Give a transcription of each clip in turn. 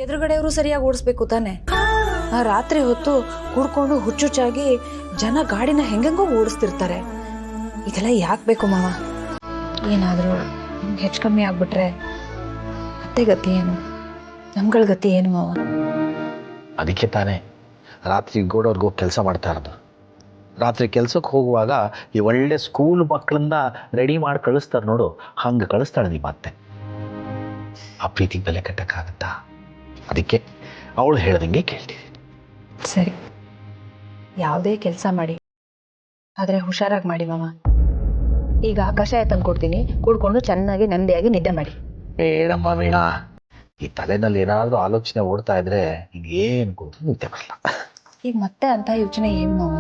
ಎದುರುಗಡೆಯವರು ಸರಿಯಾಗಿ ಓಡಿಸ್ಬೇಕು ತಾನೆ. ಆ ರಾತ್ರಿ ಹೊತ್ತು ಕುಡ್ಕೊಂಡು ಹುಚ್ಚುಚ್ಚಾಗಿ ಜನ ಗಾಡಿನ ಹೆಂಗೆಂಗೋ ಓಡಿಸ್ತಿರ್ತಾರೆ. ಇದೆಲ್ಲ ಯಾಕೆ ಬೇಕು ಮಾವ? ಏನಾದರೂ ಹೆಚ್ಚು ಕಮ್ಮಿ ಆಗ್ಬಿಟ್ರೆ ಅತ್ತೆ ಗತಿ ಏನು, ನಮ್ಗಳ ಗತಿ ಏನು ಮಾವ? ಅದಕ್ಕೆ ತಾನೇ ರಾತ್ರಿ ಗೋಡವ್ರಿಗೆ ಹೋಗಿ ಕೆಲಸ ಮಾಡ್ತಾ ಇರೋದು. ರಾತ್ರಿ ಕೆಲ್ಸಕ್ಕೆ ಹೋಗುವಾಗ ಈ ಒಳ್ಳೆ ಸ್ಕೂಲ್ ಮಕ್ಕಳನ್ನ ರೆಡಿ ಮಾಡಿ ಕಳಿಸ್ತಾರೆ ನೋಡು, ಹಂಗೆ ಕಳಿಸ್ತಾಳೆ ನಿಮ್ಮ ಅತ್ತೆ. ಆ ಪ್ರೀತಿಗೆ ಬೆಲೆ ಕಟ್ಟಕ್ಕಾಗತ್ತಾ? ಅದಕ್ಕೆ ಅವಳು ಹೇಳ್ದಂಗೆ ಕೇಳ್ತೀವಿ. ಸರಿ, ಯಾವುದೇ ಕೆಲಸ ಮಾಡಿ ಆದರೆ ಹುಷಾರಾಗಿ ಮಾಡಿ ಮಾವ. ಈಗ ಕಷಾಯ ತಂದು ಕೊಡ್ತೀನಿ, ಕುಡ್ಕೊಂಡು ಚೆನ್ನಾಗಿ ನೆಮ್ಮದಿಯಾಗಿ ನಿದ್ದೆ ಮಾಡಿ. ಬೇಡಮ್ಮ ಬೇಡ, ಈ ತಲೆನಲ್ಲಿ ಏನಾದರೂ ಆಲೋಚನೆ ಓಡ್ತಾ ಇದ್ರೆ ಏನು ಕೊಟ್ಟು ನಿದ್ದೆ ಬರಲ್ಲ. ಈಗ ಮತ್ತೆ ಅಂತ ಯೋಚನೆ ಏನು ಮಾವ?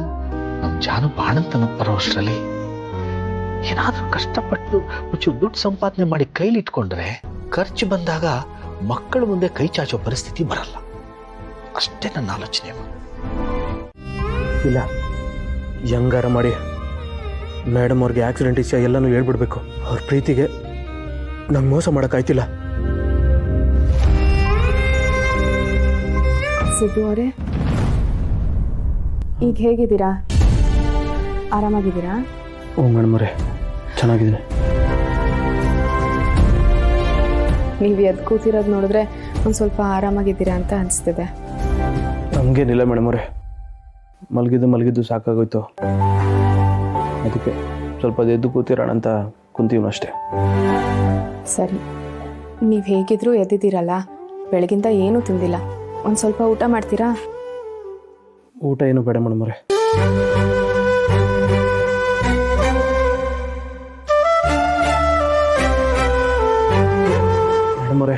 ನಮ್ಮ ಜಾನು ಬಾಣಂತನ ಬರೋ ಅಷ್ಟರಲ್ಲಿ ಏನಾದರೂ ಕಷ್ಟಪಟ್ಟು ಒಂಚೂರು ದುಡ್ಡು ಸಂಪಾದನೆ ಮಾಡಿ ಕೈಲಿ ಇಟ್ಕೊಂಡ್ರೆ ಖರ್ಚು ಬಂದಾಗ ಮಕ್ಕಳ ಮುಂದೆ ಕೈ ಚಾಚೋ ಪರಿಸ್ಥಿತಿ ಬರಲ್ಲ. ಅಷ್ಟೇ ನನ್ನ ಆಲೋಚನೆ. ಇಲ್ಲ, ಹೆಂಗಾರ ಮಾಡಿ ಮೇಡಮ್ ಅವ್ರಿಗೆ ಆಕ್ಸಿಡೆಂಟ್ ವಿಷಯ ಎಲ್ಲನೂ ಹೇಳ್ಬಿಡ್ಬೇಕು. ಅವ್ರ ಪ್ರೀತಿಗೆ ನಂಗೆ ಮೋಸ ಮಾಡೋಕ್ಕಾಯ್ತಿಲ್ಲ. ಸಿದ್ದು ಅವರೇ, ಈಗ ಹೇಗಿದ್ದೀರಾ? ಆರಾಮಾಗಿದ್ದೀರಾ? ಓ ಮೇಡಮ್ ಅವರೇ, ಚೆನ್ನಾಗಿದ್ದೀನಿ. ನೀವು ಎದ್ದು ಕೂತಿರೋದು ನೋಡಿದ್ರೆ ಒಂದು ಸ್ವಲ್ಪ ಆರಾಮಾಗಿದ್ದೀರಾ ಅಂತ ಅನಿಸ್ತಿದೆ. ನಮಗೇನಿಲ್ಲ ಮೇಡಮ್ ಅವರೇ, ಮಲಗಿದ್ದು ಸಾಕಾಗೋಯ್ತು. ಅದಕ್ಕೆ ಸ್ವಲ್ಪ ಎದ್ದು ಕೂತಿರೋಣ ಅಂತ ಕುಂತೀವಿ ಅಷ್ಟೇ. ಸರಿ, ನೀವು ಹೇಗಿದ್ರೂ ಎದ್ದಿದ್ದೀರಲ್ಲ, ಬೆಳಗಿಂದ ಏನೂ ತಿಂದಿಲ್ಲ, ಒಂದು ಸ್ವಲ್ಪ ಊಟ ಮಾಡ್ತೀರಾ? ಊಟ ಏನು ಬೇಡ ಮೇಡಮ್ ಅವರೇ. ಮೇಡಮ್ ಅವರೇ,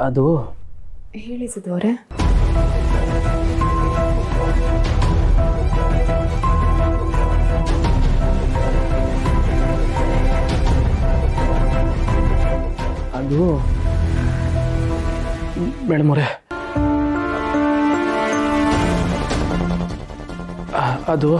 ಅದು ಹೇಳಿ ಸಿದ್ದು ಅವರೇ. ಅದು ಮೇಡಮ್ ಅವರೇ, ಅದು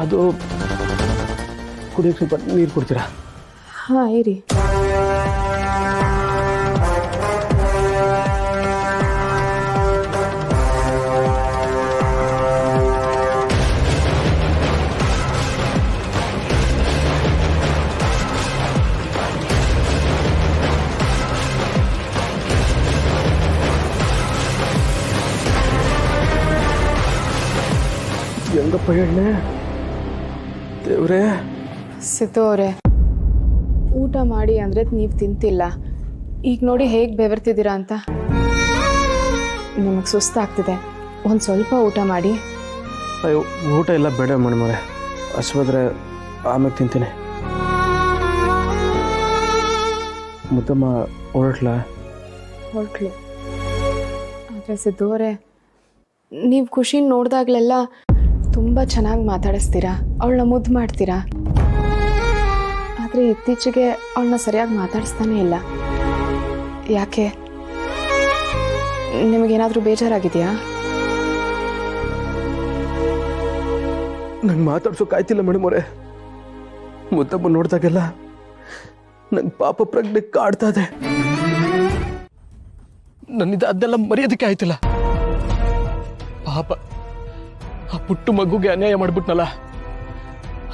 ಅದು ಕುಡಿಯೋಕ್ಕೆ ಸ್ವಲ್ಪ ನೀರು ಕೊಡ್ತೀರಾ? ಹಾಂ, ಇರಿ. ಹೆಂಗಪ್ಪ ಹೇಳನೆ ದೇವ್ರೇ. ಸಿದ್ದು ಅವರೇ, ಊಟ ಮಾಡಿ ಅಂದರೆ ನೀವು ತಿಂತಿಲ್ಲ. ಈಗ ನೋಡಿ ಹೇಗೆ ಬೆವರ್ತಿದ್ದೀರಾ ಅಂತ. ನಿಮಗೆ ಸುಸ್ತಾಗ್ತಿದೆ, ಒಂದು ಸ್ವಲ್ಪ ಊಟ ಮಾಡಿ. ಅಯ್ಯೋ, ಊಟ ಎಲ್ಲ ಬೇಡ ಮೇಡಮ್ ಅವರೇ, ಹಸ್ವಾದ್ರೆ ಆಮೇಲೆ ತಿಂತೀನಿ. ಮುದ್ದಮ್ಮ ಹೊರಟ್ಲ? ಹೊರಟ್ಲು. ಆದರೆ ಸಿದ್ದು ಅವರೇ, ನೀವು ಖುಷಿನ ನೋಡಿದಾಗಲೆಲ್ಲ ತುಂಬ ಚೆನ್ನಾಗಿ ಮಾತಾಡಿಸ್ತೀರಾ, ಅವಳನ್ನ ಮುದ್ದು ಮಾಡ್ತೀರಾ. ಆದರೆ ಇತ್ತೀಚೆಗೆ ಅವಳನ್ನ ಸರಿಯಾಗಿ ಮಾತಾಡಿಸ್ತಾನೇ ಇಲ್ಲ. ಯಾಕೆ? ನಿಮಗೇನಾದರೂ ಬೇಜಾರಾಗಿದೆಯಾ? ನಂಗೆ ಮಾತಾಡ್ಸೋಕ್ಕಾಯ್ತಿಲ್ಲ ಮೇಡಮ್ ಅವರೇ. ಮುದ್ದಮ್ಮ ನೋಡಿದಾಗೆಲ್ಲ ನಂಗೆ ಪಾಪ ಪ್ರಜ್ಞೆ ಕಾಡ್ತಾ ಇದೆ. ನನ್ನಿಂದ ಅದೆಲ್ಲ ಮರೆಯೋದಕ್ಕೆ ಆಯ್ತಿಲ್ಲ. ಪಾಪ ಆ ಪುಟ್ಟು ಮಗುಗೆ ಅನ್ಯಾಯ ಮಾಡ್ಬಿಟ್ನಲ್ಲ,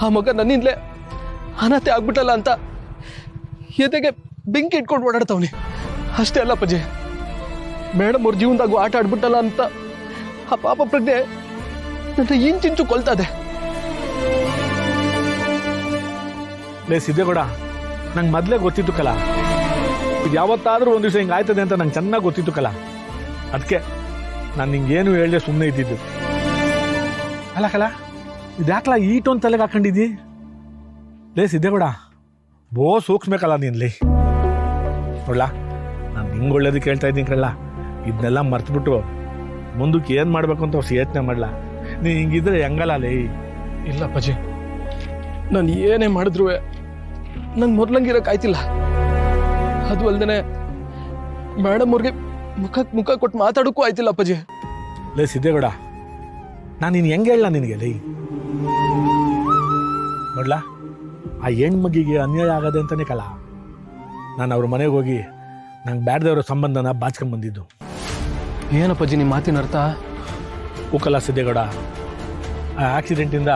ಆ ಮಗ ನನ್ನಿಂದಲೇ ಅನಾಥೆ ಆಗ್ಬಿಟ್ಟಲ್ಲ ಅಂತ ಎದೆಗೆ ಬೆಂಕಿ ಇಟ್ಕೊಂಡು ಓಡಾಡ್ತಾವ್ನಿ. ಅಷ್ಟೇ ಅಲ್ಲ ಪಜೆ, ಮೇಡಮ್ ಅವ್ರ ಜೀವನದಾಗೂ ಆಟ ಆಡ್ಬಿಟ್ಟಲ್ಲ ಅಂತ ಆ ಪಾಪ ಪ್ರಜ್ಞೆ ನನ್ನ ಇಂಚಿಂಚು ಕೊಲ್ತಾ ಇದೆ. ಲೇ ಸಿದ್ದೇಗೌಡ, ನಂಗೆ ಮೊದಲೇ ಗೊತ್ತಿತ್ತು ಕಲ, ಇದು ಯಾವತ್ತಾದ್ರೂ ಒಂದು ದಿವಸ ಹಿಂಗೆ ಆಯ್ತದೆ ಅಂತ ನಂಗೆ ಚೆನ್ನಾಗಿ ಗೊತ್ತಿತ್ತು ಕಲ. ಅದಕ್ಕೆ ನಾನು ನಿಂಗೇನು ಹೇಳಿದೆ ಸುಮ್ಮನೆ ಇದ್ದಿದ್ದು. ಅಲ್ಲ ಕಲ, ಇದ್ಯಾಕಲ್ಲ ಈಟೊಂದು ತಲೆಗೆ ಹಾಕೊಂಡಿದ್ದಿ? ಲೇ ಸಿದ್ದೇಗೌಡ, ಬೋ ಸೂಕ್ಷ್ಮಕಲ್ಲ ನೀನ್ಲಿ. ನೋಡ್ಲಾ, ನಾನು ಹಿಂಗೆ ಒಳ್ಳೇದಕ್ಕೆ ಹೇಳ್ತಾ ಇದ್ದೀನಿ ಕಳ್ಳ. ಇದನ್ನೆಲ್ಲ ಮರ್ತ್ಬಿಟ್ಟು ಮುಂದಕ್ಕೆ ಏನು ಮಾಡಬೇಕು ಅಂತ ಅವ್ರು ಯೋಚನೆ ಮಾಡಲ. ನೀ ಹಿಂಗಿದ್ರೆ ಹೆಂಗಲ್ಲ ಲೇ? ಇಲ್ಲ ಪಜಿ, ನಾನು ಏನೇ ಮಾಡಿದ್ರು ನಂಗೆ ಮೊದ್ಲಂಗಿರಕ್ಕೆ ಆಯ್ತಿಲ್ಲ. ಅದು ಅಲ್ದೇನೆ ಮೇಡಮ್ ಅವ್ರಿಗೆ ಮುಖಕ್ಕೆ ಮುಖ ಕೊಟ್ಟು ಮಾತಾಡೋಕ್ಕೂ ಆಯ್ತಿಲ್ಲ ಅಪ್ಪಾಜಿ. ಲೇ ಸಿದ್ದೇಗೌಡ, ನಾನು ನೀನು ಹೆಂಗೆ ಹೇಳ ನಿನಗೆ ಲೈ ನೋಡ್ಲಾ, ಆ ಹೆಣ್ಮಗಿಗೆ ಅನ್ಯಾಯ ಆಗದೆ ಅಂತಾನೆ ಕಲ ನಾನು ಅವ್ರ ಮನೆಗೆ ಹೋಗಿ ನಂಗೆ ಬ್ಯಾಡ್ದವ್ರ ಸಂಬಂಧನ ಬಾಚ್ಕೊಂಡ್ಬಂದಿದ್ದು. ಏನಪ್ಪಾಜಿ ನಿಮ್ಮ ಮಾತಿನ ಅರ್ಥ? ಕೂಕಲ್ಲ ಸಿದ್ದೇಗೌಡ, ಆ ಆಕ್ಸಿಡೆಂಟಿಂದ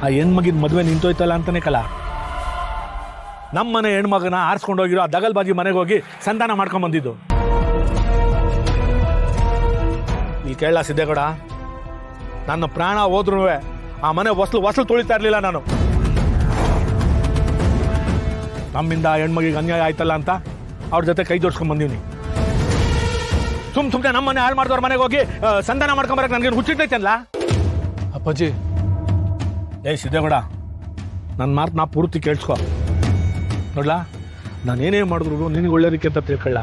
ಆ ಹೆಣ್ಮಗಿನ ಮದುವೆ ನಿಂತೋಯ್ತಲ್ಲ ಅಂತಾನೆ ಕಲ ನಮ್ಮ ಮನೆ ಹೆಣ್ಮಗನ ಆರಿಸ್ಕೊಂಡೋಗಿರೋ ಆ ದಗಲ್ಬಾಜಿ ಮನೆಗೆ ಹೋಗಿ ಸಂಧಾನ ಮಾಡ್ಕೊಂಬಂದಿದ್ದು. ನೀ ಕೇಳಲ್ಲ ಸಿದ್ದೇಗೌಡ, ನನ್ನ ಪ್ರಾಣ ಹೋದ್ರೂ ಆ ಮನೆ ಹೊಸಲು ತೊಳಿತಾ ಇರಲಿಲ್ಲ ನಾನು. ನಮ್ಮಿಂದ ಆ ಹೆಣ್ಮಗಿಗೆ ಅನ್ಯಾಯ ಆಯ್ತಲ್ಲ ಅಂತ ಅವ್ರ ಜೊತೆ ಕೈ ಜೋಡಿಸ್ಕೊಂಡ್ ಬಂದೀನಿ. ಸುಮ್ಮನೆ ನಮ್ಮ ಮನೆ ಹಾಳು ಮಾಡಿದವ್ರ ಮನೆಗೆ ಹೋಗಿ ಸಂಧಾನ ಮಾಡ್ಕೊಂಬರಕ್ಕೆ ನನಗೇನು ಹುಚ್ಚಿಟ್ಟೈತಲ್ಲ. ಅಪ್ಪಾಜಿ, ಸಿದ್ದೇಗೌಡ, ನನ್ನ ಮಾತು ನಾ ಪೂರ್ತಿ ಕೇಳಿಸ್ಕೊ. ನೋಡ್ಲಾ, ನಾನೇನೇ ಮಾಡಿದ್ರು ನಿನಗೆ ಒಳ್ಳೇದಕ್ಕೆ ಅಂತ ತಿಳ್ಕೊಳ್ಳ,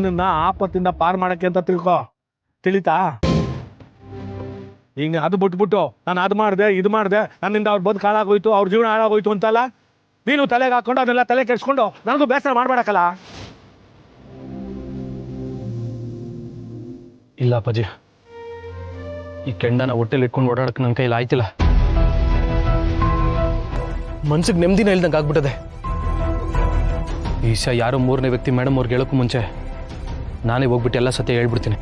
ನಿನ್ನ ಆಪತ್ತಿಂದ ಪಾರು ಮಾಡೋಕ್ಕೆ ಅಂತ ತಿಳ್ಕೊ, ತಿಳಿತಾ? ಈಗ ಅದು ಬಿಟ್ಬಿಟ್ಟು ನಾನು ಅದು ಮಾಡಿದೆ ಇದು ಮಾಡಿದೆ, ನನ್ನಿಂದ ಅವ್ರ ಬದುಕು ಹಾಳಾಗೋಯ್ತು, ಅವ್ರ ಜೀವನ ಹಾಳಾಗೋಯ್ತು ಅಂತಲ್ಲ ನೀನು ತಲೆಗೆ ಹಾಕೊಂಡು ಅದನ್ನೆಲ್ಲ ತಲೆ ಕೆಡಿಸ್ಕೊಂಡು ನನಗೂ ಬೇಸರ ಮಾಡಬೇಡಕ್ಕಲ್ಲ. ಇಲ್ಲ ಅಪ್ಪಾಜಿ, ಈ ಕೆಂಡನ ಹೊಟ್ಟೆಲಿ ಇಟ್ಕೊಂಡು ಓಡಾಡಕ್ಕೆ ನನ್ನ ಕೈಲಿ ಆಯ್ತಿಲ್ಲ. ಮನ್ಸಿಗೆ ನೆಮ್ಮದಿನ ಇಲ್ದಂಗೆ ಆಗ್ಬಿಟ್ಟದೆ. ಈ ವಿಷಯ ಯಾರೋ ಮೂರನೇ ವ್ಯಕ್ತಿ ಮೇಡಮ್ ಅವ್ರಿಗೆ ಹೇಳೋಕ್ಕೂ ಮುಂಚೆ ನಾನೇ ಹೋಗ್ಬಿಟ್ಟು ಎಲ್ಲ ಸತ್ಯ ಹೇಳ್ಬಿಡ್ತೀನಿ.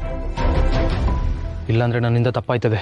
ಇಲ್ಲಾಂದ್ರೆ ನನ್ನಿಂದ ತಪ್ಪಾಯ್ತದೆ.